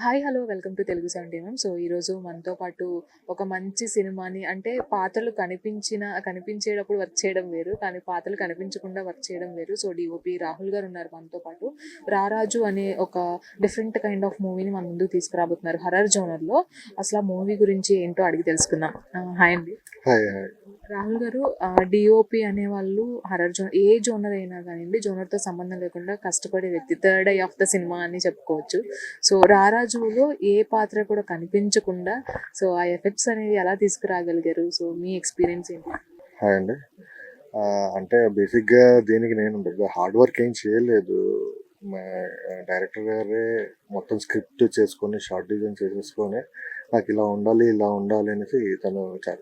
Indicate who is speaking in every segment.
Speaker 1: Hi! Hello! Welcome to Telugu 70 so, ఈరోజు మనతో పాటు ఒక మంచి సినిమాని అంటే పాత్రలు కనిపించేటప్పుడు వర్క్ చేయడం వేరు. కానీ పాత్రలు కనిపించకుండా వర్క్ చేయడం వేరు. సో, డీఓపీ రాహుల్ గారు ఉన్నారు మనతో పాటు. 'రారాజు' అనే ఒక డిఫరెంట్ కైండ్ ఆఫ్ మూవీని మన ముందుకు తీసుకురాబోతున్నారు హర్రర్ జోనర్‌లో. అసలు ఆ మూవీ గురించి ఏంటో అడిగి తెలుసుకుందాం. హాయ్ అండి.
Speaker 2: హాయ్ హాయ్
Speaker 1: రాహుల్ గారు, డీఓపీ అనేవాళ్ళు హర్రర్ ఏ జోనర్ అయినా కానివ్వండి, జోనర్‌తో సంబంధం లేకుండా కష్టపడే వ్యక్తి. Third I of the cinema అని చెప్పుకోవచ్చు. సో, 'రారాజులో' ఏ పాత్ర కూడా కనిపించకుండా సో, ఆ ఎఫెక్ట్స్ అనేవి ఎలా తీసుకురాగలిగారు? సో, మీ ఎక్స్‌పీరియన్స్ ఏంటి?
Speaker 2: హాయ్ అండి. అంటే బేసిక్‌గా దీనికి నేను పెద్ద హార్డ్ వర్క్ ఏం చేయలేదు. మా డైరెక్టర్ గారే మొత్తం స్క్రిప్ట్ చేసుకొని, షార్ట్ డిజైన్ చేసేసుకొని, నాకు ఇలా ఉండాలి అనేసి తను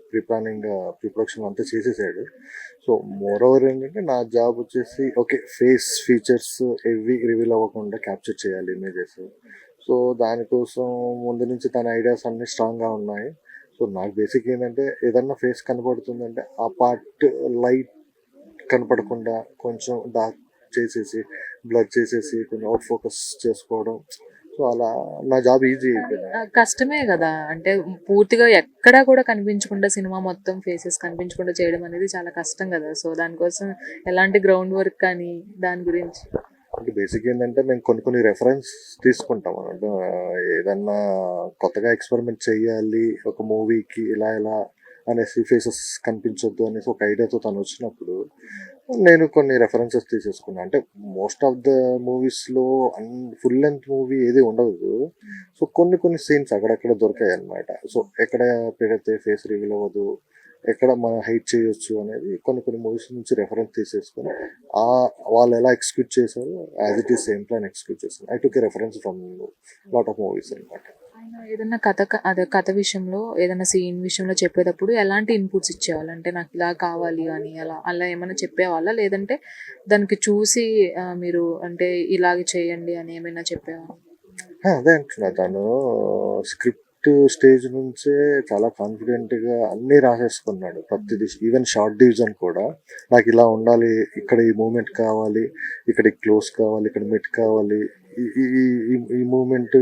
Speaker 2: ప్రీ ప్లానింగ్‌గా ప్రీ ప్రొడక్షన్ అంతా చేసేసాడు. సో, మోర్ ఓవర్ ఏంటంటే నా జాబ్ వచ్చేసి ఓకే, ఫేస్ ఫీచర్స్ ఏవి రివీల్ అవ్వకుండా క్యాప్చర్ చేయాలి ఇమేజెస్. సో, దానికోసం ముందు నుంచి తన ఐడియాస్ అన్నీ స్ట్రాంగ్‌గా ఉన్నాయి. సో, నాకు బేసిక్ ఏంటంటే ఏదన్నా ఫేస్ కనపడుతుందంటే ఆ పార్ట్ లైట్ కనపడకుండా కొంచెం డార్క్ చేసేసి, బ్లర్ చేసేసి, కొంచెం అవుట్ ఫోకస్ చేసుకోవడం. సో, అలా నా జాబ్ ఈజీ అయిపోయింది.
Speaker 1: కష్టమే గదా! అంటే పూర్తిగా ఎక్కడా కూడా కనిపించకుండా సినిమా మొత్తం ఫేసెస్ కనిపించకుండా చేయడం అనేది చాలా కష్టం గదా! సో, దానికోసం ఎలాంటి గ్రౌండ్ వర్క్ కానీ దాని గురించి?
Speaker 2: అంటే బేసిక్ ఏంటంటే మేము కొన్ని రెఫరెన్స్ తీసుకుంటాం అన్నట్టు. ఏదన్నా కొత్తగా ఎక్స్పెరిమెంట్ చేయాలి ఒక మూవీకి ఇలా అనేసి ఫేసెస్ కనిపించొద్దు అనేసి ఒక ఐడియాతో తను వచ్చినప్పుడు నేను కొన్ని రెఫరెన్సెస్ తీసేసుకున్నాను. అంటే మోస్ట్ ఆఫ్ ద మూవీస్లో ఫుల్ లెంత్ మూవీ ఏది ఉండదు. సో కొన్ని సీన్స్ అక్కడక్కడ దొరికాయి అన్నమాట. సో ఎక్కడ పెడితే ఫేస్ రివీల్ అవ్వదు, ఎక్కడ మనం హైట్ చేయొచ్చు అనేది కొన్ని మూవీస్ నుంచి రెఫరెన్స్ తీసేసుకొని ఆ వాళ్ళు ఎలా ఎక్స్క్యూట్ చేశారో as it is same plan execute చేశాను. I took a reference from lot of movies అనమాట.
Speaker 1: ఆయన ఏదన్నా అదే కథ విషయంలో ఏదైనా సీన్ విషయంలో చెప్పేటప్పుడు ఎలాంటి ఇన్పుట్స్ ఇచ్చేవాళ్ళు? అంటే నాకు ఇలా కావాలి అని అలా ఏమైనా చెప్పేవాళ్ళా? లేదంటే దానికి చూసి మీరు అంటే ఇలాగ చేయండి అని ఏమైనా చెప్పేవాళ్ళా?
Speaker 2: అదే అంటున్నా, తను స్క్రిప్ట్ స్టేజ్ నుంచే చాలా కాన్ఫిడెంట్గా అన్నీ రాసేసుకున్నాడు ప్రతిదీ. ఈవెన్ షార్ట్ డివిజన్ కూడా నాకు ఇలా ఉండాలి, ఇక్కడ ఈ మూమెంట్ కావాలి, ఇక్కడ క్లోజ్ కావాలి, ఇక్కడ మిడ్ కావాలి, ఈ ఈ ఈ ఈ మూమెంట్,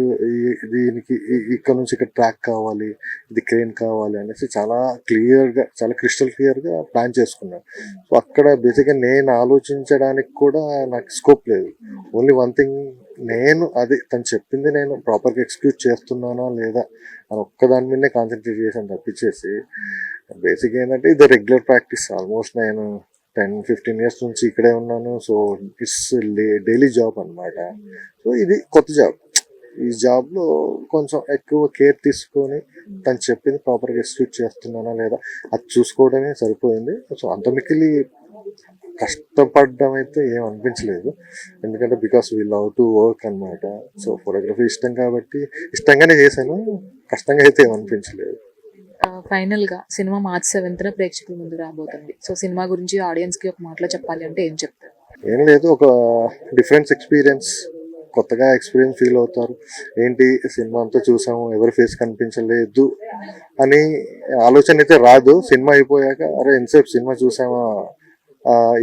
Speaker 2: దీనికి ఇక్కడ నుంచి ఇక్కడ ట్రాక్ కావాలి, ఇది క్రెయిన్ కావాలి అనేసి చాలా క్లియర్గా, చాలా క్రిస్టల్ క్లియర్గా ప్లాన్ చేసుకున్నాను. సో అక్కడ బేసిక్గా నేను ఆలోచించడానికి కూడా నాకు స్కోప్ లేదు. ఓన్లీ వన్ థింగ్, నేను అది తను చెప్పింది నేను ప్రాపర్గా ఎక్స్క్యూట్ చేస్తున్నానా లేదా అని ఒక్కదాని మీదనే కాన్సన్ట్రేట్ చేసాను తప్పించేసి. బేసిక్ ఏంటంటే ఇది రెగ్యులర్ ప్రాక్టీస్. ఆల్మోస్ట్ నేను 10-15 ఇయర్స్ నుంచి ఇక్కడే ఉన్నాను. సో ఇట్స్ డైలీ జాబ్ అనమాట. సో ఇది కొత్త జాబ్. ఈ జాబ్లో కొంచెం ఎక్కువ కేర్ తీసుకొని తను చెప్పింది ప్రాపర్గా ఎక్స్క్యూట్ చేస్తున్నానా లేదా అది చూసుకోవడమే సరిపోయింది. సో అంత మిక్కిలి కష్టపడడం అయితే ఏం అనిపించలేదు. ఎందుకంటే because we love to work అనమాట. సో ఫోటోగ్రఫీ ఇష్టం కాబట్టి ఇష్టంగానే చేశాను. కష్టంగా అయితే ఏం అనిపించలేదు.
Speaker 1: ఫైనల్‌గా సినిమా మార్చ్ 7న ప్రేక్షకుల ముందుకు రాబోతుంది. సో, సినిమా గురించి ఆడియన్స్‌కి ఒక మాటలో చెప్పాలి అంటే ఏం చెప్తారు?
Speaker 2: ఏం లేదు, ఒక డిఫరెన్స్ ఎక్స్పీరియన్స్, కొత్తగా ఎక్స్పీరియన్స్ ఫీల్ అవుతారు. ఏంటి సినిమా అంతా చూసాము, ఎవరి ఫేస్ కనిపించలేదు అని ఆలోచన అయితే రాదు. సినిమా అయిపోయాక అరే ఎంతసేపు సినిమా చూసామా,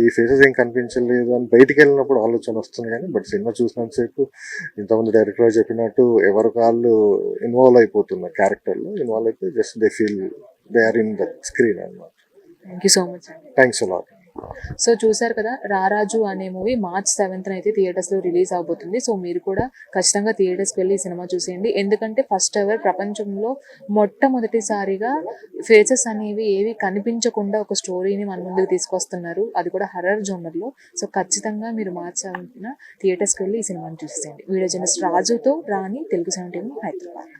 Speaker 2: ఈ ఫేసెస్ ఏం కనిపించలేదు అని బయటికి వెళ్ళినప్పుడు ఆలోచన వస్తుంది. కానీ బట్ సినిమా చూసినంతసేపు ఇంతమంది డైరెక్టర్ చెప్పినట్టు ఎవరి వాళ్ళు ఇన్వాల్వ్ అయిపోతున్నారు, క్యారెక్టర్లో ఇన్వాల్వ్ అయితే just they feel they are in the screen అన్నమాట.
Speaker 1: థ్యాంక్ యూ సో మచ్ అండి.
Speaker 2: Thanks a lot.
Speaker 1: సో, చూసారు కదా, 'రారాజు' అనే మూవీ మార్చ్ 7న అయితే థియేటర్స్‌లో రిలీజ్ అవబోతుంది. సో, మీరు కూడా ఖచ్చితంగా థియేటర్స్‌కి వెళ్ళి ఈ సినిమా చూసేయండి. ఎందుకంటే ఫస్ట్ ఎవర్ ప్రపంచంలో మొట్టమొదటిసారిగా ఫేసెస్ అనేవి ఏవి కనిపించకుండా ఒక స్టోరీని మన ముందుకు తీసుకొస్తున్నారు. అది కూడా హర్రర్ జోనర్‌లో. సో, ఖచ్చితంగా మీరు మార్చ్ 7న థియేటర్స్‌కి వెళ్ళి ఈ సినిమాని చూసేయండి. వీడియో జర్నలిస్ట్ రాజుతో రాణి, తెలుగు 70 హైదరాబాద్.